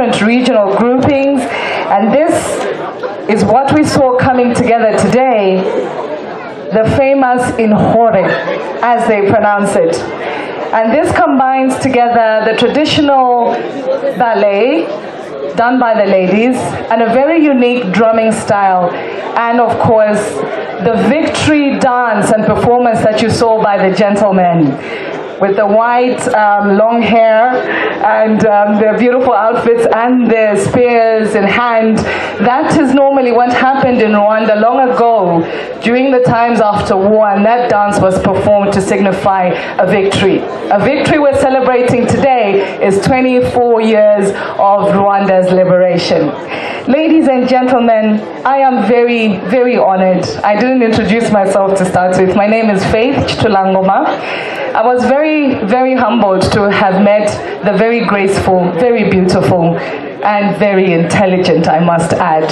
different regional groupings, and this is what we saw coming together today, the famous Inhore, as they pronounce it. And this combines together the traditional ballet done by the ladies and a very unique drumming style, and of course the victory dance and performance that you saw by the gentlemen with the white long hair and their beautiful outfits and their spears in hand. That is normally what happened in Rwanda long ago during the times after war, and that dance was performed to signify a victory. A victory we're celebrating today is 24 years of Rwanda's liberation. Ladies and gentlemen, I am very, very honored. I didn't introduce myself to start with. My name is Faith Chitulangoma. I was very, very humbled to have met the very graceful, very beautiful, and very intelligent, I must add,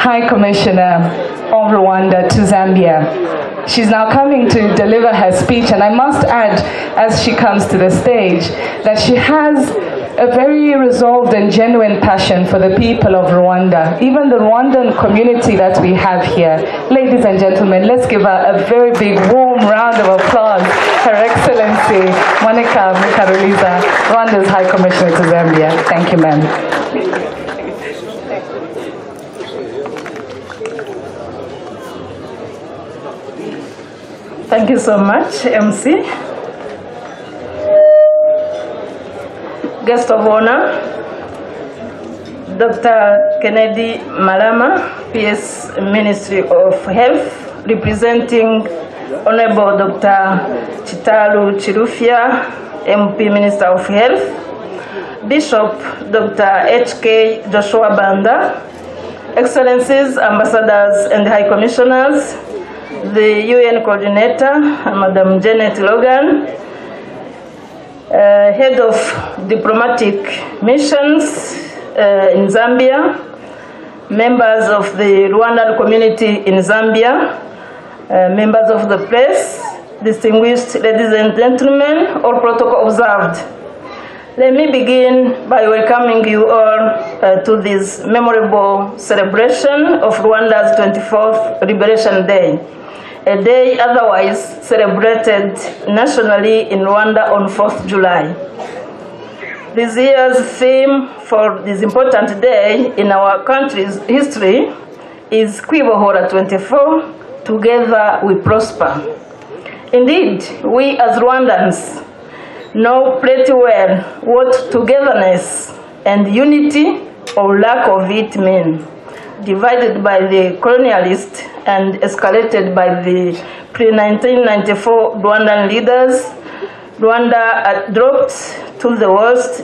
High Commissioner of Rwanda to Zambia. She's now coming to deliver her speech, and I must add, as she comes to the stage, that she has a very resolved and genuine passion for the people of Rwanda, even the Rwandan community that we have here. Ladies and gentlemen, let's give her a very big warm round of applause. Her Excellency Monica Mukaruliza, Rwanda's High Commissioner to Zambia. Thank you, ma'am. Thank you so much, MC. Guest of honor, Dr. Kennedy Malama, PS Ministry of Health, representing Honorable Dr. Chitalu Chirufya, MP Minister of Health, Bishop Dr. H.K. Joshua Banda, Excellencies, Ambassadors and High Commissioners, the UN Coordinator, Madam Janet Logan, Head of Diplomatic Missions in Zambia, members of the Rwandan community in Zambia, members of the press, distinguished ladies and gentlemen, all protocol observed. Let me begin by welcoming you all to this memorable celebration of Rwanda's 24th Liberation Day, a day otherwise celebrated nationally in Rwanda on 4th July. This year's theme for this important day in our country's history is Kwibohora 24, Together We Prosper. Indeed, we as Rwandans know pretty well what togetherness and unity or lack of it mean. Divided by the colonialists and escalated by the pre-1994 Rwandan leaders, Rwanda dropped to the worst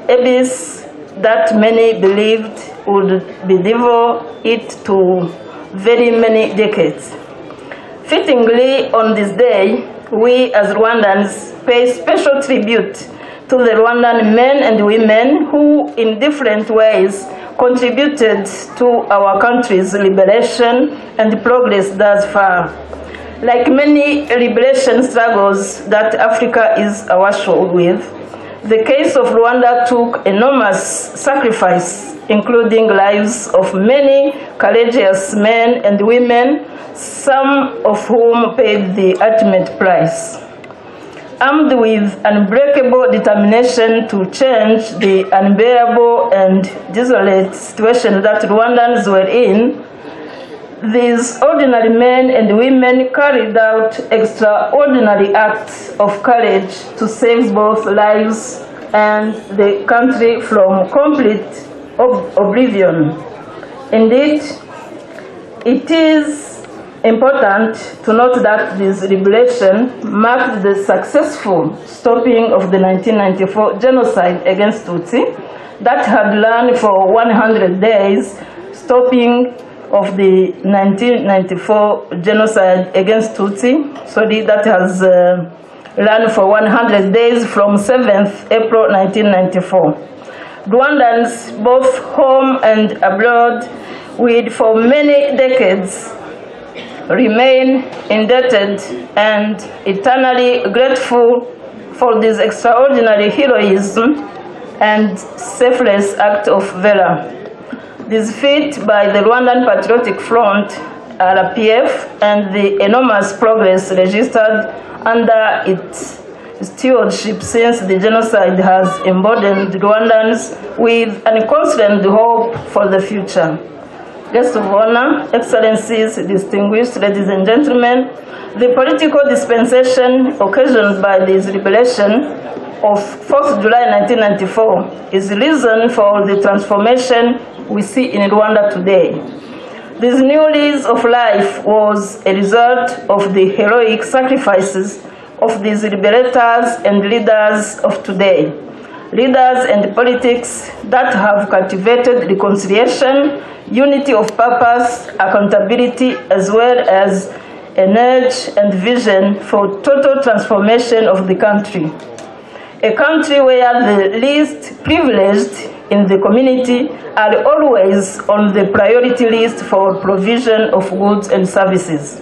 abyss that many believed would bedevil it to very many decades. Fittingly, on this day, we as Rwandans pay special tribute to the Rwandan men and women who, in different ways, contributed to our country's liberation and progress thus far. Like many liberation struggles that Africa is awash with, the case of Rwanda took enormous sacrifice, including lives of many courageous men and women, some of whom paid the ultimate price. Armed with unbreakable determination to change the unbearable and desolate situation that Rwandans were in, these ordinary men and women carried out extraordinary acts of courage to save both lives and the country from complete oblivion. Indeed, it is important to note that this liberation marked the successful stopping of the 1994 genocide against Tutsi that had run for 100 days, stopping of the 1994 genocide against Tutsi, that has run for 100 days from 7th April 1994. Rwandans, both home and abroad, will for many decades remain indebted and eternally grateful for this extraordinary heroism and selfless act of valor. This feat by the Rwandan Patriotic Front, RPF, and the enormous progress registered under its stewardship since the genocide has emboldened Rwandans with an constant hope for the future. Guests of honor, excellencies, distinguished ladies and gentlemen, the political dispensation occasioned by this liberation of 4th July 1994 is the reason for the transformation we see in Rwanda today. This new lease of life was a result of the heroic sacrifices of these liberators and leaders of today. Leaders and politics that have cultivated reconciliation, unity of purpose, accountability, as well as an urge and vision for total transformation of the country. A country where the least privileged in the community are always on the priority list for provision of goods and services.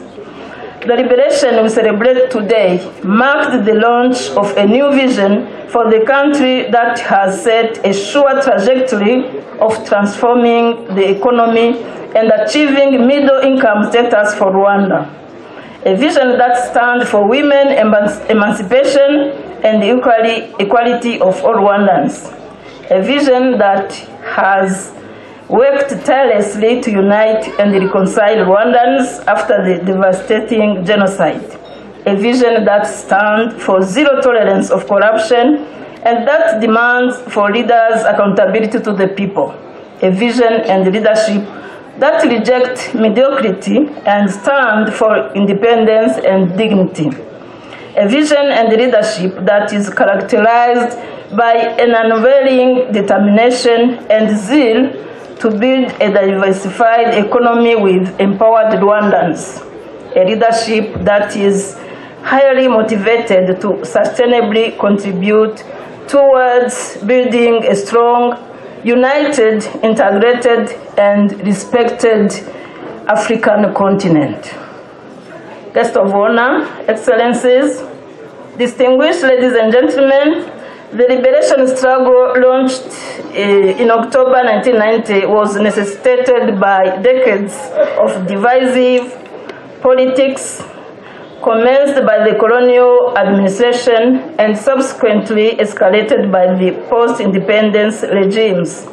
The liberation we celebrate today marked the launch of a new vision for the country that has set a sure trajectory of transforming the economy and achieving middle-income status for Rwanda. A vision that stands for women emancipation and equality of all Rwandans. A vision that has worked tirelessly to unite and reconcile Rwandans after the devastating genocide. A vision that stands for zero tolerance of corruption and that demands for leaders accountability to the people. A vision and leadership that reject mediocrity and stand for independence and dignity. A vision and leadership that is characterized by an unwavering determination and zeal to build a diversified economy with empowered Rwandans. A leadership that is highly motivated to sustainably contribute towards building a strong, united, integrated, and respected African continent. Guests of honor, excellencies, distinguished ladies and gentlemen, the liberation struggle launched in October 1990 was necessitated by decades of divisive politics commenced by the colonial administration and subsequently escalated by the post-independence regimes.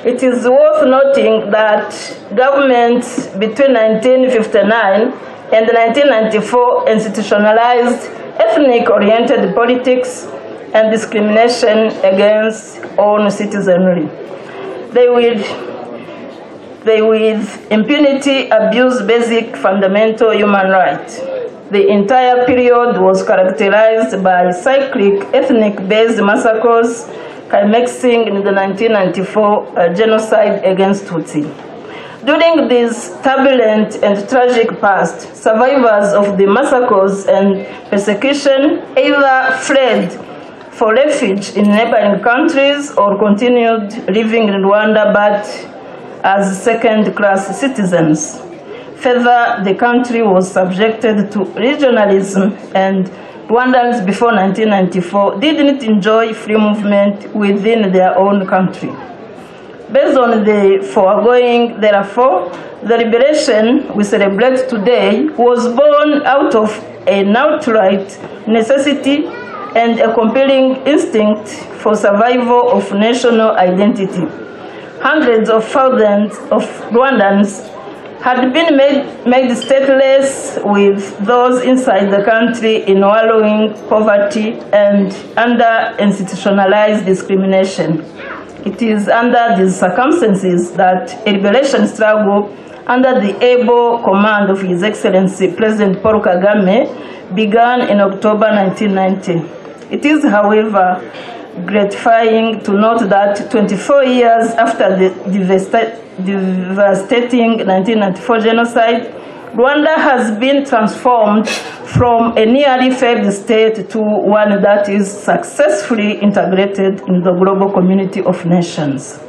It is worth noting that governments between 1959 and 1994 institutionalized ethnic-oriented politics and discrimination against own citizenry. They with impunity abuse basic fundamental human rights. The entire period was characterized by cyclic ethnic-based massacres, climaxing in the 1994 genocide against Tutsi. During this turbulent and tragic past, survivors of the massacres and persecution either fled for refuge in neighboring countries or continued living in Rwanda but as second-class citizens. Further, the country was subjected to regionalism and Rwandans before 1994 didn't enjoy free movement within their own country. Based on the foregoing, therefore, the liberation we celebrate today was born out of an outright necessity and a compelling instinct for survival of national identity. Hundreds of thousands of Rwandans had been made stateless, with those inside the country in wallowing poverty and under institutionalized discrimination. It is under these circumstances that a liberation struggle under the able command of His Excellency President Paul Kagame began in October 1990. It is, however, gratifying to note that 24 years after the devastating 1994 genocide, Rwanda has been transformed from a nearly failed state to one that is successfully integrated in the global community of nations.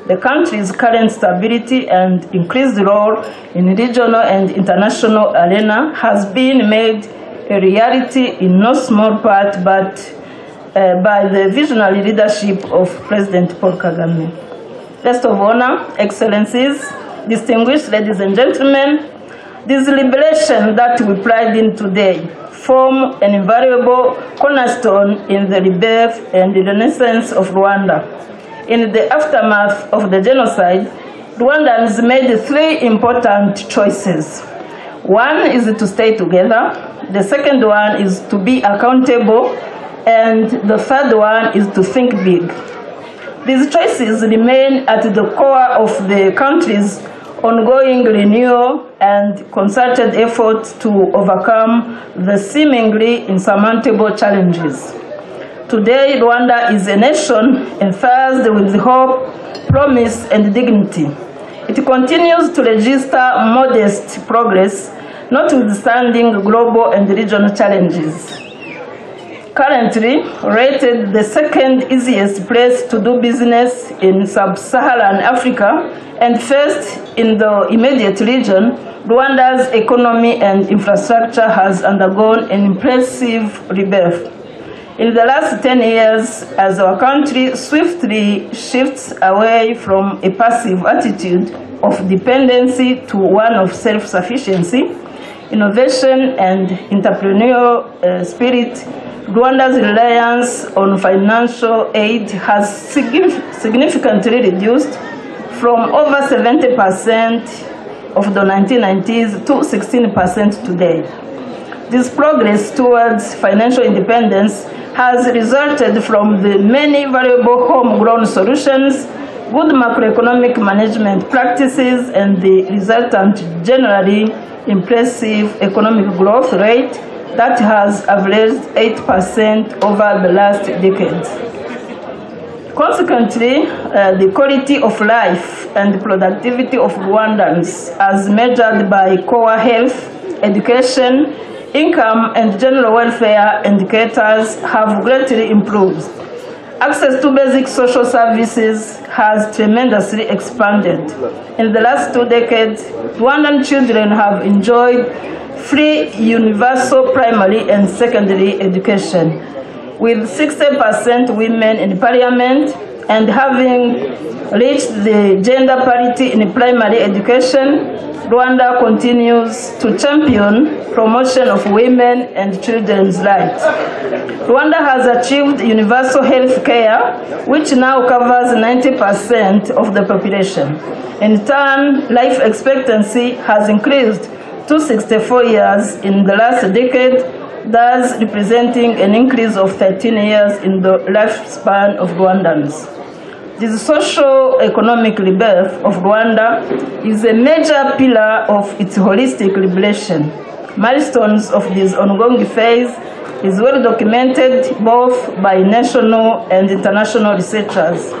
The country's current stability and increased role in regional and international arena has been made a reality in no small part, but by the visionary leadership of President Paul Kagame. Guest of honor, excellencies, distinguished ladies and gentlemen, this liberation that we pride in today form an invaluable cornerstone in the rebirth and the renaissance of Rwanda. In the aftermath of the genocide, Rwandans made three important choices. One is to stay together, the second one is to be accountable, and the third one is to think big. These choices remain at the core of the country's ongoing renewal and concerted efforts to overcome the seemingly insurmountable challenges. Today, Rwanda is a nation enthused with hope, promise, and dignity. It continues to register modest progress, notwithstanding global and regional challenges. Currently rated the second easiest place to do business in sub-Saharan Africa and first in the immediate region, Rwanda's economy and infrastructure has undergone an impressive rebirth. In the last 10 years, as our country swiftly shifts away from a passive attitude of dependency to one of self-sufficiency, innovation and entrepreneurial spirit, Rwanda's reliance on financial aid has significantly reduced from over 70% of the 1990s to 16% today. This progress towards financial independence has resulted from the many valuable homegrown solutions, good macroeconomic management practices, and the resultant generally impressive economic growth rate that has averaged 8% over the last decades. Consequently, the quality of life and productivity of Rwandans, as measured by core health, education, income, and general welfare indicators, have greatly improved. Access to basic social services has tremendously expanded. In the last 2 decades, Rwandan children have enjoyed free universal primary and secondary education, with 60% women in parliament and having reached the gender parity in primary education. Rwanda continues to champion promotion of women and children's rights. Rwanda has achieved universal health care, which now covers 90% of the population. In turn, life expectancy has increased to 64 years in the last decade, thus representing an increase of 13 years in the lifespan of Rwandans. This socio-economic rebirth of Rwanda is a major pillar of its holistic liberation. Milestones of this ongoing phase is well documented both by national and international researchers.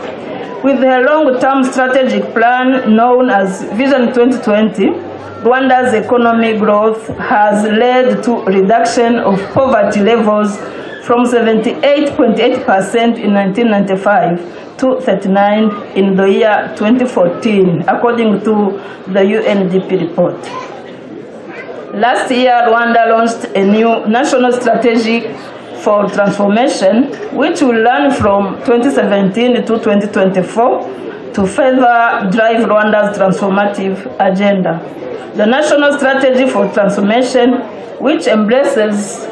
With their long-term strategic plan known as Vision 2020, Rwanda's economic growth has led to a reduction of poverty levels from 78.8% in 1995 to 39% in the year 2014, according to the UNDP report. Last year, Rwanda launched a new national strategy for transformation, which will run from 2017 to 2024 to further drive Rwanda's transformative agenda. The National Strategy for Transformation, which embraces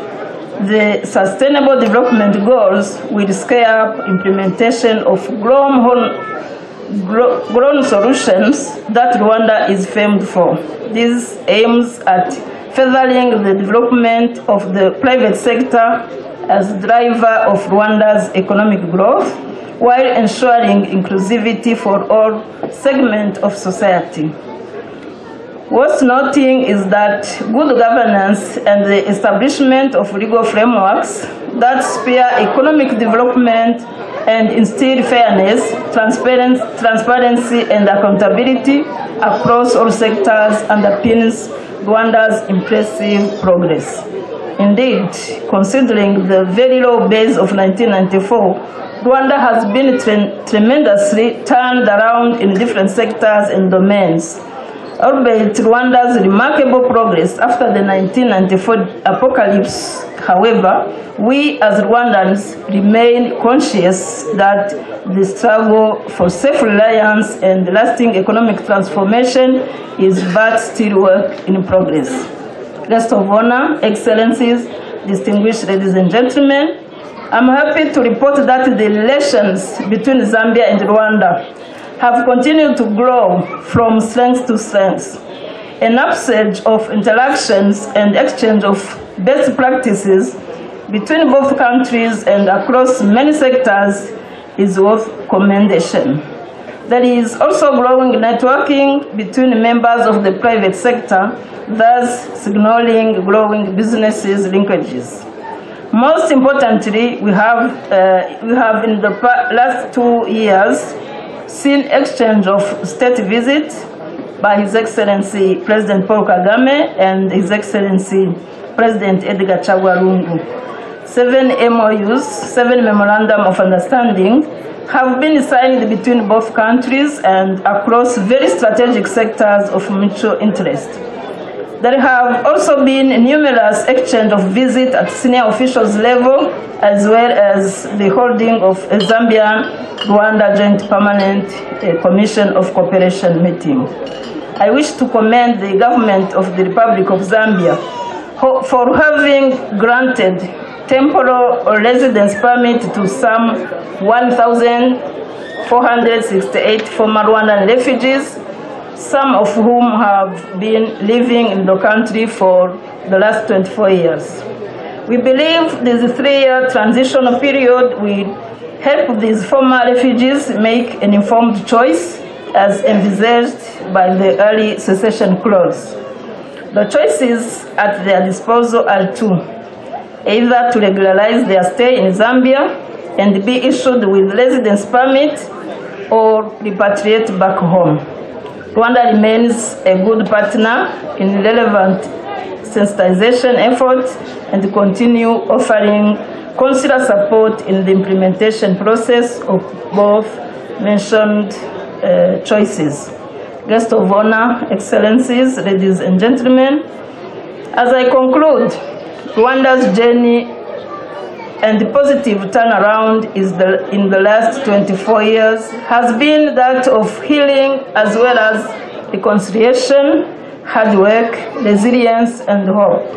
the Sustainable Development Goals, will scale up implementation of grown solutions that Rwanda is famed for. This aims at furthering the development of the private sector as driver of Rwanda's economic growth, while ensuring inclusivity for all segments of society. Worth noting is that good governance and the establishment of legal frameworks that spur economic development and instill fairness, transparency, and accountability across all sectors underpins Rwanda's impressive progress. Indeed, considering the very low base of 1994, Rwanda has been tremendously turned around in different sectors and domains. Albeit Rwanda's remarkable progress after the 1994 apocalypse, however, we as Rwandans remain conscious that the struggle for self-reliance and lasting economic transformation is but still work in progress. Guests of honor, excellencies, distinguished ladies and gentlemen, I'm happy to report that the relations between Zambia and Rwanda have continued to grow from strength to strength. An upsurge of interactions and exchange of best practices between both countries and across many sectors is worth commendation. There is also growing networking between members of the private sector, thus signaling growing businesses linkages. Most importantly, we have in the last 2 years seen exchange of state visits by His Excellency President Paul Kagame and His Excellency President Edgar Chagwa Lungu. 7 MOUs, 7 Memorandum of Understanding, have been signed between both countries and across very strategic sectors of mutual interest. There have also been numerous exchange of visits at senior officials level, as well as the holding of a Zambia-Rwanda Joint Permanent Commission of Cooperation meeting. I wish to commend the government of the Republic of Zambia for having granted temporal residence permit to some 1,468 former Rwandan refugees, some of whom have been living in the country for the last 24 years. We believe this 3-year transitional period will help these former refugees make an informed choice as envisaged by the early secession clause. The choices at their disposal are two: either to regularize their stay in Zambia and be issued with residence permit, or repatriate back home. Rwanda remains a good partner in relevant sensitization efforts and continue offering consular support in the implementation process of both mentioned choices. Guests of honor, excellencies, ladies and gentlemen, as I conclude, Rwanda's journey and the positive turnaround in the last 24 years has been that of healing as well as reconciliation, hard work, resilience, and hope.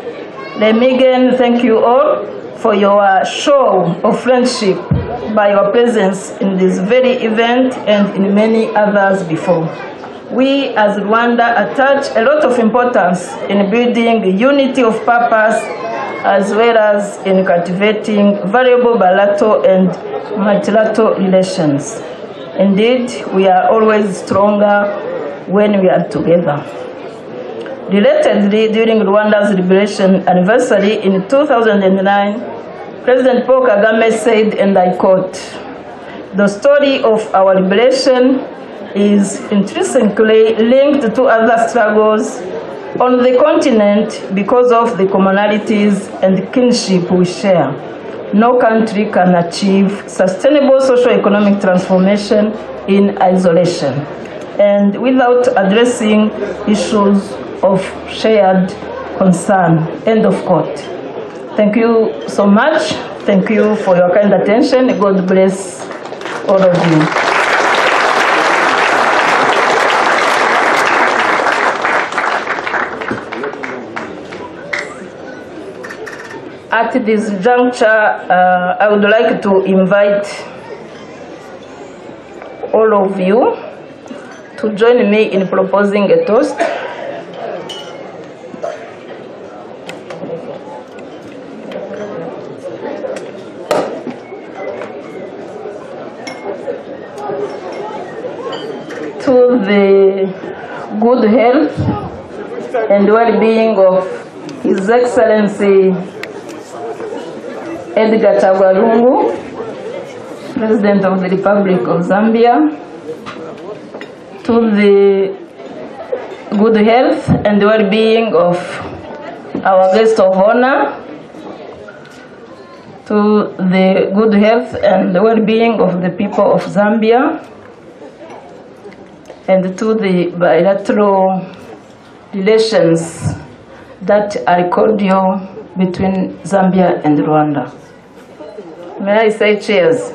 Let me again thank you all for your show of friendship by your presence in this very event and in many others before. We as Rwanda attach a lot of importance in building unity of purpose as well as in cultivating variable bilateral and multilateral relations. Indeed, we are always stronger when we are together. Relatedly, during Rwanda's liberation anniversary in 2009, President Paul Kagame said, and I quote, "The story of our liberation is intrinsically linked to other struggles on the continent because of the commonalities and kinship we share. No country can achieve sustainable socio-economic transformation in isolation and without addressing issues of shared concern." End of quote. Thank you so much. Thank you for your kind attention. God bless all of you. At this juncture, I would like to invite all of you to join me in proposing a toast. To the good health and well-being of His Excellency Edgar Chagwa Lungu, President of the Republic of Zambia. To the good health and well-being of our guest of honor. To the good health and well-being of the people of Zambia. And to the bilateral relations that are cordial between Zambia and Rwanda. May I say cheers?